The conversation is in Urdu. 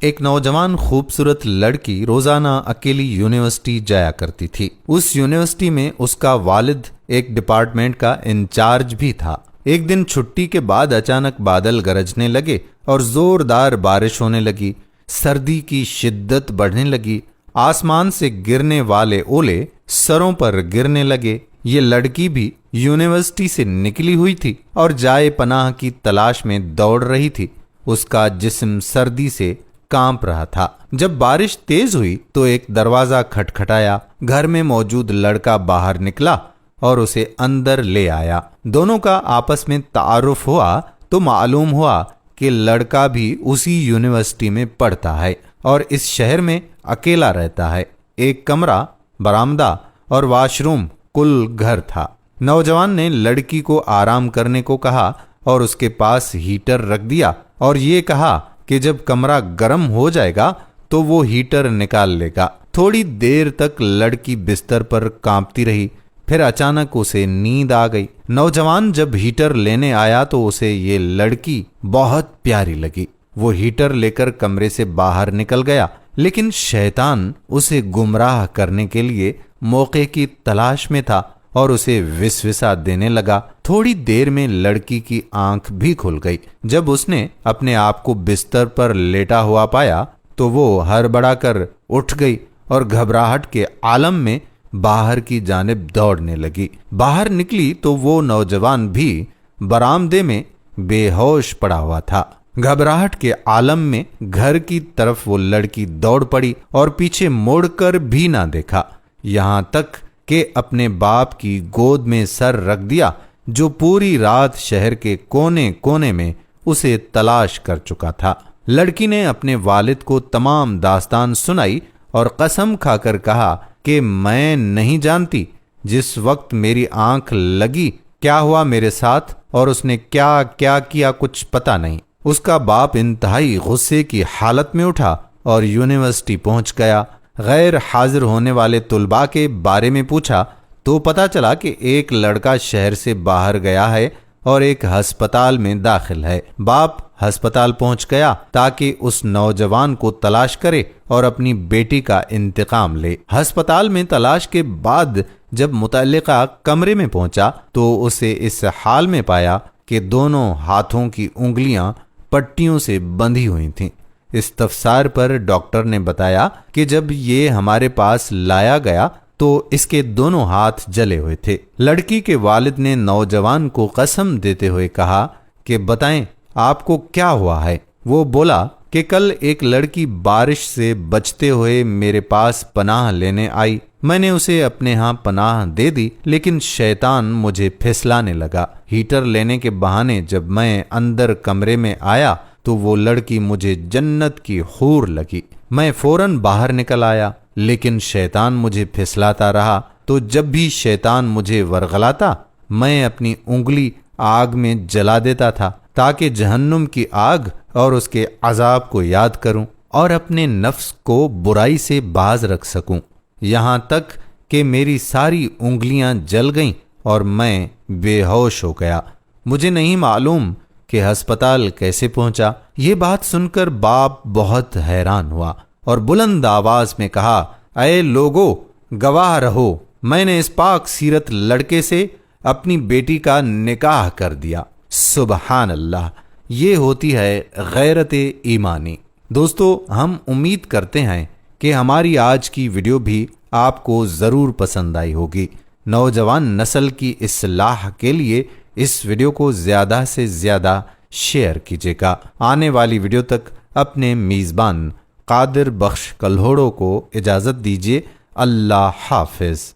ایک نوجوان خوبصورت لڑکی روزانہ اکیلی یونیورسٹی جایا کرتی تھی۔ اس یونیورسٹی میں اس کا والد ایک ڈپارٹمنٹ کا انچارج بھی تھا۔ ایک دن چھٹی کے بعد اچانک بادل گرجنے لگے اور زوردار بارش ہونے لگی۔ سردی کی شدت بڑھنے لگی۔ آسمان سے گرنے والے اولے سروں پر گرنے لگے۔ یہ لڑکی بھی یونیورسٹی سے نکلی ہوئی تھی اور جائے پناہ کی تلاش میں دوڑ رہی تھی۔ اس کا جسم سردی سے کانپ رہا تھا۔ جب بارش تیز ہوئی تو ایک دروازہ کھٹکھٹایا۔ گھر میں موجود لڑکا باہر نکلا اور اسے اندر لے آیا۔ دونوں کا آپس میں تعارف ہوا تو معلوم ہوا کہ لڑکا بھی اسی یونیورسٹی میں پڑھتا ہے اور اس شہر میں اکیلا رہتا ہے۔ ایک کمرہ، برآمدہ اور واش روم، کل گھر تھا۔ نوجوان نے لڑکی کو آرام کرنے کو کہا اور اس کے پاس ہیٹر رکھ دیا اور یہ کہا کہ جب کمرہ گرم ہو جائے گا تو وہ ہیٹر نکال لے گا۔ تھوڑی دیر تک لڑکی بستر پر کانپتی رہی، پھر اچانک اسے نیند آ گئی۔ نوجوان جب ہیٹر لینے آیا تو اسے یہ لڑکی بہت پیاری لگی۔ وہ ہیٹر لے کر کمرے سے باہر نکل گیا، لیکن شیطان اسے گمراہ کرنے کے لیے موقع کی تلاش میں تھا اور اسے وسوسہ دینے لگا۔ تھوڑی دیر میں لڑکی کی آنکھ بھی کھل گئی۔ جب اس نے اپنے آپ کو بستر پر لیٹا ہوا پایا تو وہ ہڑبڑا کر اٹھ گئی اور گھبراہٹ کے عالم میں باہر کی جانب دوڑنے لگی۔ باہر نکلی تو وہ نوجوان بھی برآمدے میں بے ہوش پڑا ہوا تھا۔ گھبراہٹ کے عالم میں گھر کی طرف وہ لڑکی دوڑ پڑی اور پیچھے موڑ کر بھی نہ دیکھا، یہاں تک کہ اپنے باپ کی گود میں سر رکھ دیا جو پوری رات شہر کے کونے کونے میں اسے تلاش کر چکا تھا۔ لڑکی نے اپنے والد کو تمام داستان سنائی اور قسم کھا کر کہا کہ میں نہیں جانتی جس وقت میری آنکھ لگی کیا ہوا میرے ساتھ اور اس نے کیا کیا کیا کچھ پتہ نہیں۔ اس کا باپ انتہائی غصے کی حالت میں اٹھا اور یونیورسٹی پہنچ گیا۔ غیر حاضر ہونے والے طلباء کے بارے میں پوچھا تو پتہ چلا کہ ایک لڑکا شہر سے باہر گیا ہے اور ایک ہسپتال میں داخل ہے۔ باپ ہسپتال پہنچ گیا تاکہ اس نوجوان کو تلاش کرے اور اپنی بیٹی کا انتقام لے۔ ہسپتال میں تلاش کے بعد جب متعلقہ کمرے میں پہنچا تو اسے اس حال میں پایا کہ دونوں ہاتھوں کی انگلیاں پٹیوں سے بندھی ہوئی تھیں۔ استفسار پر ڈاکٹر نے بتایا کہ جب یہ ہمارے پاس لایا گیا تو اس کے دونوں ہاتھ جلے ہوئے تھے۔ لڑکی کے والد نے نوجوان کو قسم دیتے ہوئے کہا کہ بتائیں آپ کو کیا ہوا ہے۔ وہ بولا کہ کل ایک لڑکی بارش سے بچتے ہوئے میرے پاس پناہ لینے آئی، میں نے اسے اپنے ہاں پناہ دے دی، لیکن شیطان مجھے پھسلانے لگا۔ ہیٹر لینے کے بہانے جب میں اندر کمرے میں آیا تو وہ لڑکی مجھے جنت کی حور لگی۔ میں فوراً باہر نکل آیا، لیکن شیطان مجھے پھسلاتا رہا، تو جب بھی شیطان مجھے ورغلاتا میں اپنی انگلی آگ میں جلا دیتا تھا تاکہ جہنم کی آگ اور اس کے عذاب کو یاد کروں اور اپنے نفس کو برائی سے باز رکھ سکوں، یہاں تک کہ میری ساری انگلیاں جل گئیں اور میں بے ہوش ہو گیا۔ مجھے نہیں معلوم کہ ہسپتال کیسے پہنچا۔ یہ بات سن کر باپ بہت حیران ہوا اور بلند آواز میں کہا، اے لوگو، گواہ رہو، میں نے اس پاک سیرت لڑکے سے اپنی بیٹی کا نکاح کر دیا۔ سبحان اللہ، یہ ہوتی ہے غیرت ایمانی۔ دوستو، ہم امید کرتے ہیں کہ ہماری آج کی ویڈیو بھی آپ کو ضرور پسند آئی ہوگی۔ نوجوان نسل کی اصلاح کے لیے اس ویڈیو کو زیادہ سے زیادہ شیئر کیجیے گا۔ آنے والی ویڈیو تک اپنے میزبان قادر بخش کلہوڑو کو اجازت دیجیے۔ اللہ حافظ۔